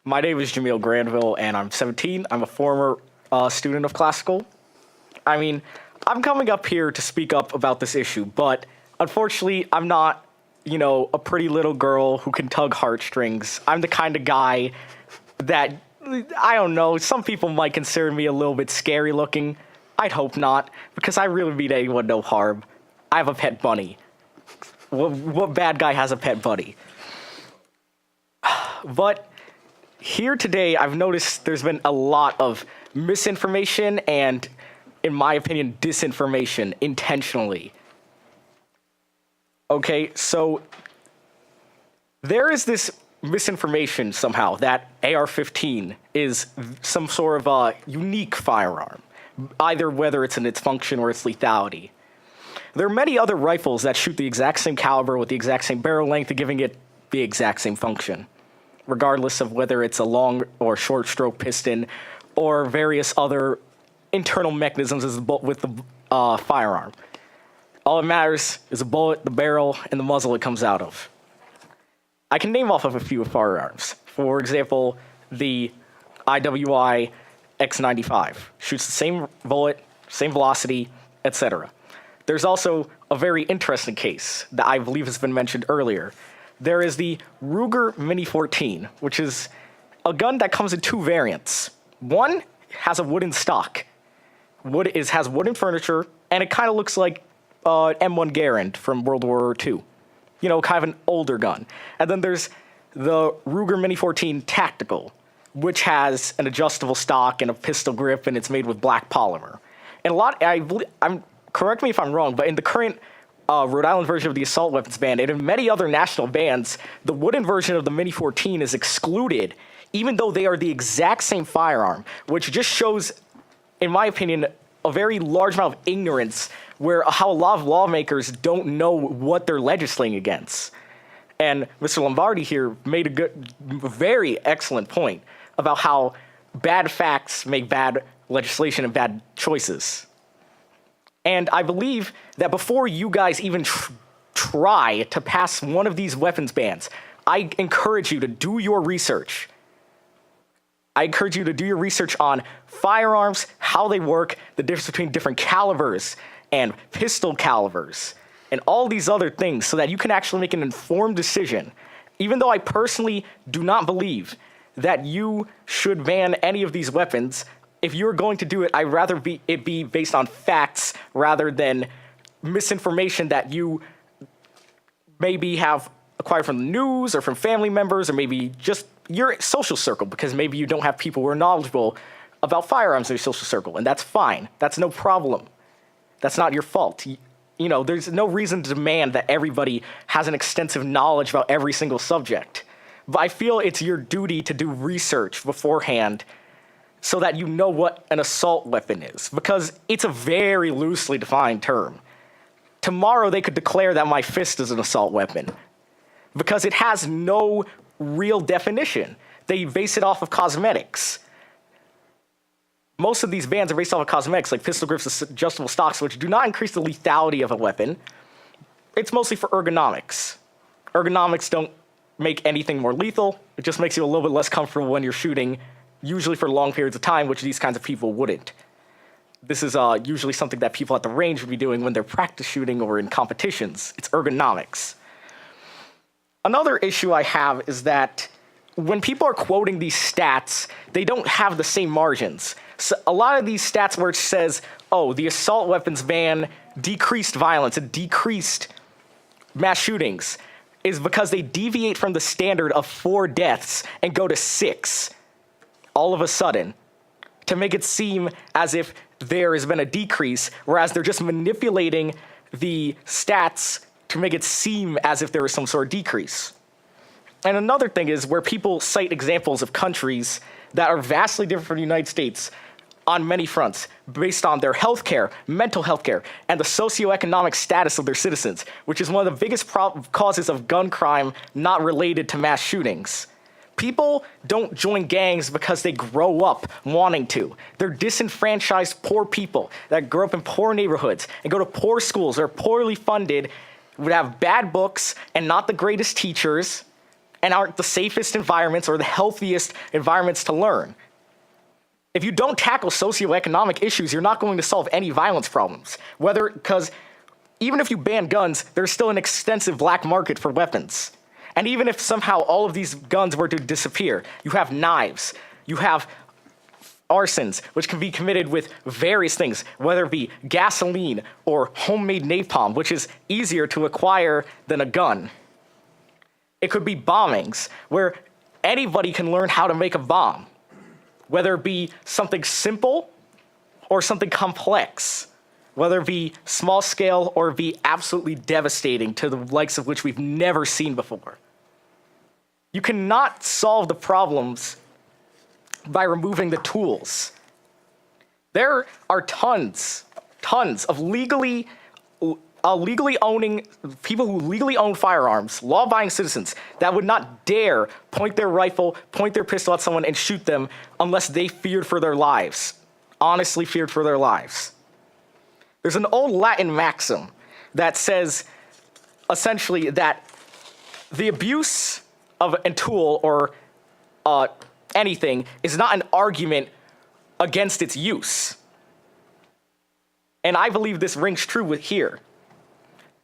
My name is Jamil Granville, and I'm 17. I'm a former student of classical. I mean, I'm coming up here to speak up about this issue, but unfortunately, I'm not, a pretty little girl who can tug heartstrings. I'm the kind of guy that, I don't know, some people might consider me a little bit scary looking. I'd hope not, because I really mean anyone no harm. I have a pet bunny. What bad guy has a pet bunny? But here today, I've noticed there's been a lot of misinformation and, in my opinion, disinformation intentionally. Okay, so there is this misinformation somehow that AR-15 is some sort of a unique firearm, either whether it's in its function or its lethality. There are many other rifles that shoot the exact same caliber with the exact same barrel length, giving it the exact same function, regardless of whether it's a long or short stroke piston or various other internal mechanisms with the firearm. All that matters is a bullet, the barrel, and the muzzle it comes out of. I can name off of a few firearms. For example, the IWI X95 shoots the same bullet, same velocity, etc. There's also a very interesting case that I believe has been mentioned earlier. There is the Ruger Mini 14, which is a gun that comes in two variants. One has a wooden stock. Has wooden furniture, and it kind of looks like M1 Garand from World War II. Kind of an older gun. And then there's the Ruger Mini 14 Tactical, which has an adjustable stock and a pistol grip, and it's made with black polymer. And correct me if I'm wrong, but in the current Rhode Island version of the assault weapons ban, and in many other national bans, the wooden version of the Mini 14 is excluded, even though they are the exact same firearm, which just shows, in my opinion, a very large amount of ignorance how a lot of lawmakers don't know what they're legislating against. And Mr. Lombardi here made a very excellent point about how bad facts make bad legislation and bad choices. And I believe that before you guys even try to pass one of these weapons bans, I encourage you to do your research. I encourage you to do your research on firearms, how they work, the difference between different calibers and pistol calibers, and all these other things so that you can actually make an informed decision. Even though I personally do not believe that you should ban any of these weapons, if you're going to do it, I'd rather it be based on facts rather than misinformation that you maybe have acquired from the news or from family members or maybe just your social circle, because maybe you don't have people who are knowledgeable about firearms in your social circle, and that's fine. That's no problem. That's not your fault. There's no reason to demand that everybody has an extensive knowledge about every single subject. But I feel it's your duty to do research beforehand so that you know what an assault weapon is, because it's a very loosely defined term. Tomorrow they could declare that my fist is an assault weapon because it has no real definition. They base it off of cosmetics. Most of these bans are based off of cosmetics, like pistol grips, adjustable stocks, which do not increase the lethality of a weapon. It's mostly for ergonomics. Ergonomics don't make anything more lethal. It just makes you a little bit less comfortable when you're shooting, usually for long periods of time, which these kinds of people wouldn't. This is usually something that people at the range would be doing when they're practice shooting or in competitions. It's ergonomics. Another issue I have is that when people are quoting these stats, they don't have the same margins. So a lot of these stats where it says, the assault weapons ban decreased violence and decreased mass shootings is because they deviate from the standard of 4 deaths and go to 6 all of a sudden to make it seem as if there has been a decrease, whereas they're just manipulating the stats to make it seem as if there was some sort of decrease. And another thing is where people cite examples of countries that are vastly different from the United States on many fronts, based on their healthcare, mental healthcare, and the socioeconomic status of their citizens, which is one of the biggest causes of gun crime not related to mass shootings. People don't join gangs because they grow up wanting to. They're disenfranchised poor people that grow up in poor neighborhoods and go to poor schools, are poorly funded, would have bad books and not the greatest teachers, and aren't the safest environments or the healthiest environments to learn. If you don't tackle socioeconomic issues, you're not going to solve any violence problems. Because even if you ban guns, there's still an extensive black market for weapons. And even if somehow all of these guns were to disappear, you have knives, you have arsons, which can be committed with various things, whether it be gasoline or homemade napalm, which is easier to acquire than a gun. It could be bombings, where anybody can learn how to make a bomb, whether it be something simple or something complex, whether it be small scale or be absolutely devastating to the likes of which we've never seen before. You cannot solve the problems by removing the tools. There are tons of legally owning people who legally own firearms, law-abiding citizens, that would not dare point their rifle, point their pistol at someone and shoot them unless they feared for their lives, honestly feared for their lives. There's an old Latin maxim that says essentially that the abuse of a tool or anything is not an argument against its use. And I believe this rings true with here.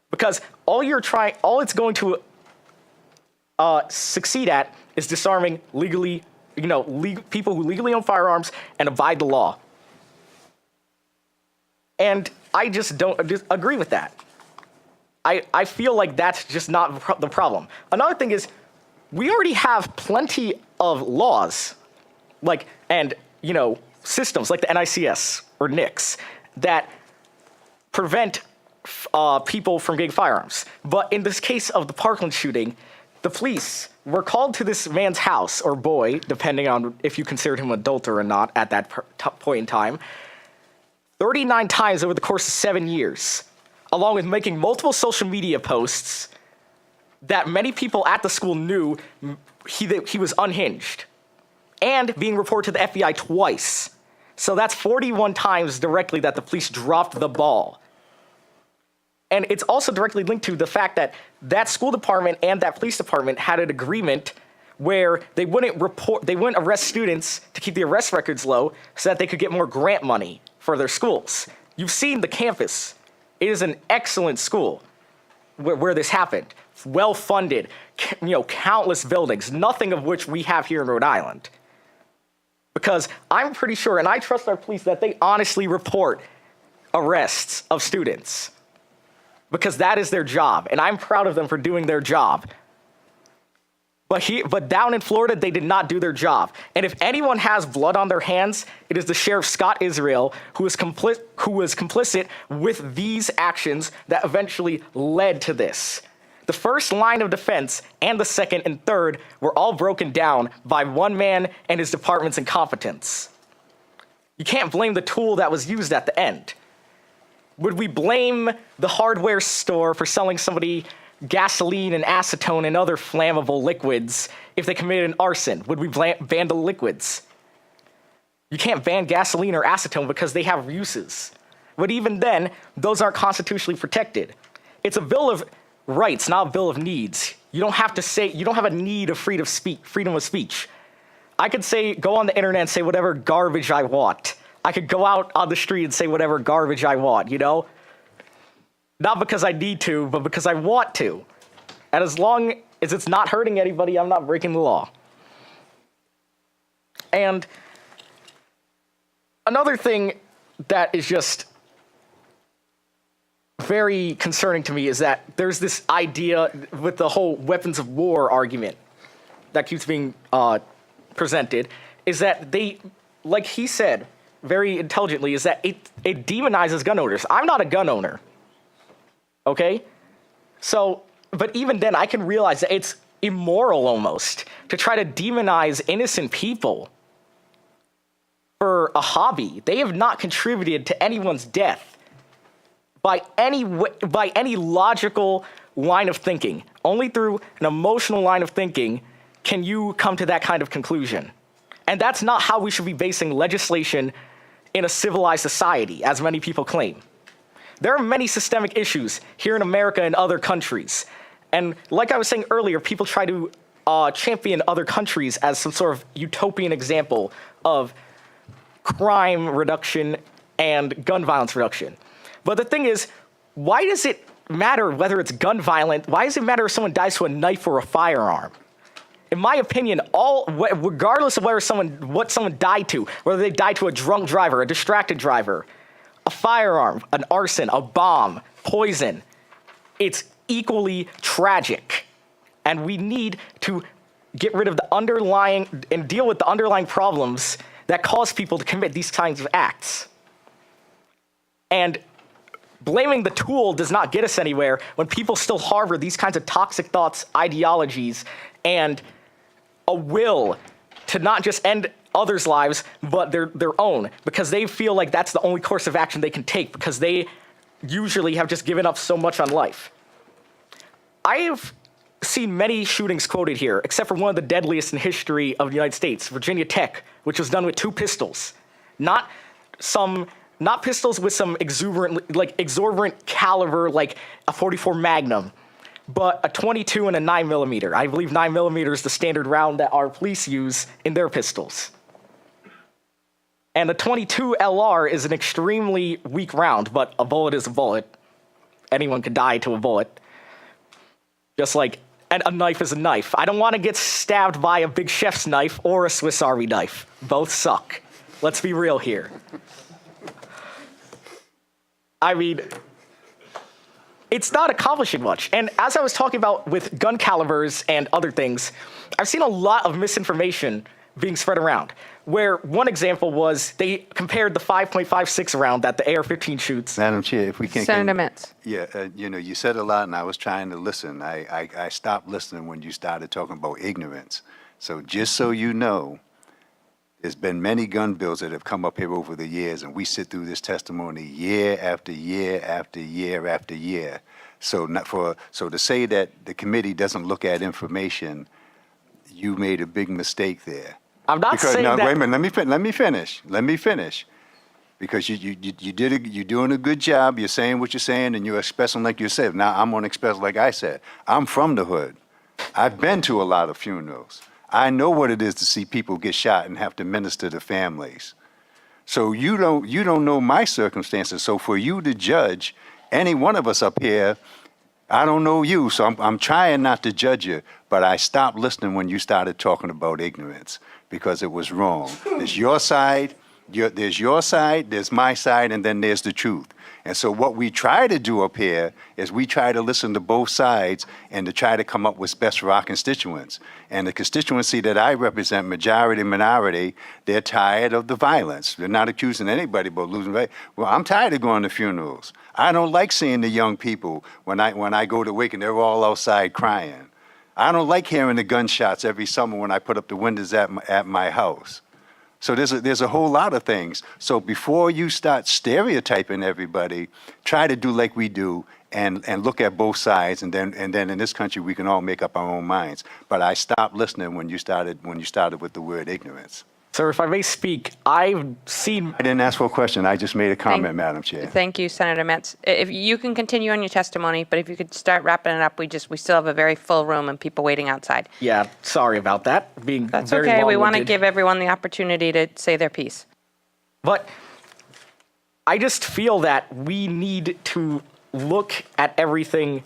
Because all it's going to succeed at is disarming people who legally own firearms and abide the law. And I just don't agree with that. I feel like that's just not the problem. Another thing is, we already have plenty of laws, systems like the NICS or NICS that prevent people from getting firearms. But in this case of the Parkland shooting, the police were called to this man's house, or boy, depending on if you considered him an adult or not at that point in time, 39 times over the course of 7 years, along with making multiple social media posts that many people at the school knew he was unhinged, and being reported to the FBI twice. So that's 41 times directly that the police dropped the ball. And it's also directly linked to the fact that that school department and that police department had an agreement where they wouldn't arrest students to keep the arrest records low so that they could get more grant money for their schools. You've seen the campus. It is an excellent school where this happened. Well-funded, countless buildings, nothing of which we have here in Rhode Island. Because I'm pretty sure, and I trust our police, that they honestly report arrests of students. Because that is their job, and I'm proud of them for doing their job. But down in Florida, they did not do their job. And if anyone has blood on their hands, it is the Sheriff Scott Israel, who was complicit with these actions that eventually led to this. The first line of defense and the second and third were all broken down by one man and his department's incompetence. You can't blame the tool that was used at the end. Would we blame the hardware store for selling somebody gasoline and acetone and other flammable liquids if they committed an arson? Would we ban the liquids? You can't ban gasoline or acetone because they have uses. But even then, those aren't constitutionally protected. It's a bill of rights, not a bill of needs. You don't have a need of freedom of speech. I could go on the internet and say whatever garbage I want. I could go out on the street and say whatever garbage I want, Not because I need to, but because I want to. And as long as it's not hurting anybody, I'm not breaking the law. And another thing that is just very concerning to me is that there's this idea with the whole weapons of war argument that keeps being presented, is that they, like he said very intelligently, is that it demonizes gun owners. I'm not a gun owner, okay? So, but even then I can realize that it's immoral almost to try to demonize innocent people for a hobby. They have not contributed to anyone's death by any logical line of thinking. Only through an emotional line of thinking can you come to that kind of conclusion. And that's not how we should be basing legislation in a civilized society, as many people claim. There are many systemic issues here in America and other countries. And like I was saying earlier, people try to champion other countries as some sort of utopian example of crime reduction and gun violence reduction. But the thing is, why does it matter whether it's gun violent? Why does it matter if someone dies to a knife or a firearm? In my opinion, regardless of what someone died to, whether they died to a drunk driver, a distracted driver, a firearm, an arson, a bomb, poison, it's equally tragic. And we need to get rid of the underlying and deal with the underlying problems that cause people to commit these kinds of acts. And blaming the tool does not get us anywhere when people still harbor these kinds of toxic thoughts, ideologies, and a will to not just end others' lives, but their own, because they feel like that's the only course of action they can take, because they usually have just given up so much on life. I have seen many shootings quoted here, except for one of the deadliest in history of the United States, Virginia Tech, which was done with 2 pistols. Not pistols with some exorbitant caliber like a .44 Magnum, but a .22 and a 9mm. I believe 9mm is the standard round that our police use in their pistols. And the .22 LR is an extremely weak round, but a bullet is a bullet. Anyone could die to a bullet. Just like a knife is a knife. I don't want to get stabbed by a big chef's knife or a Swiss Army knife. Both suck. Let's be real here. I mean, it's not accomplishing much. And as I was talking about with gun calibers and other things, I've seen a lot of misinformation being spread around, where one example was they compared the 5.56 round that the AR-15 shoots. Madam Chair, if we can... Senator Metz. Yeah, you said a lot, and I was trying to listen. I stopped listening when you started talking about ignorance. So just so you know, there's been many gun bills that have come up here over the years, and we sit through this testimony year after year after year after year. So to say that the committee doesn't look at information, you made a big mistake there. I'm not saying that. Wait a minute. Let me finish. Because you're doing a good job. You're saying what you're saying, and you're expressing like you said. Now I'm going to express like I said. I'm from the hood. I've been to a lot of funerals. I know what it is to see people get shot and have to minister to families. So you don't know my circumstances. So for you to judge any one of us up here, I don't know you, so I'm trying not to judge you, but I stopped listening when you started talking about ignorance because it was wrong. There's your side, there's my side, and then there's the truth. And so what we try to do up here is we try to listen to both sides and to try to come up with what's best for our constituents. And the constituency that I represent, majority, minority, they're tired of the violence. They're not accusing anybody about losing faith. Well, I'm tired of going to funerals. I don't like seeing the young people when I go to wake and they're all outside crying. I don't like hearing the gunshots every summer when I put up the windows at my house. So there's a whole lot of things. So before you start stereotyping everybody, try to do like we do and look at both sides, and then in this country we can all make up our own minds. But I stopped listening when you started with the word ignorance. Sir, if I may speak, I've seen... I didn't ask for a question. I just made a comment, Madam Chair. Thank you, Senator Metz. If you can continue on your testimony, but if you could start wrapping it up, we still have a very full room and people waiting outside. Yeah, sorry about that. That's okay. We want to give everyone the opportunity to say their piece. But I just feel that we need to look at everything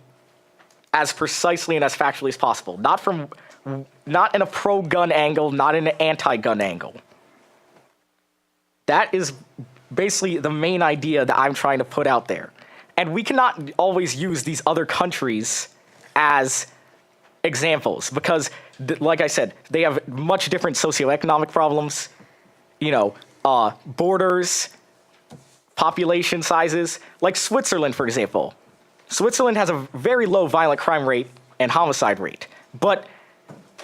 as precisely and as factually as possible, not in a pro-gun angle, not in an anti-gun angle. That is basically the main idea that I'm trying to put out there. And we cannot always use these other countries as examples because, like I said, they have much different socioeconomic problems, borders, population sizes. Like Switzerland, for example. Switzerland has a very low violent crime rate and homicide rate, but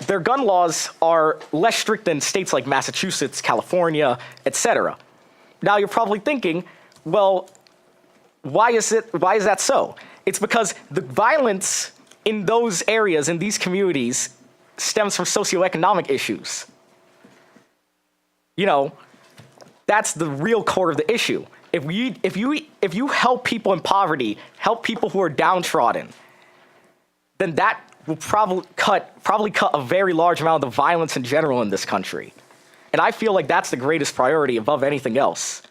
their gun laws are less strict than states like Massachusetts, California, etc. Now you're probably thinking, well, why is that so? It's because the violence in those areas, in these communities, stems from socioeconomic issues. That's the real core of the issue. If you help people in poverty, help people who are downtrodden, then that will probably cut a very large amount of the violence in general in this country. And I feel like that's the greatest priority above anything else.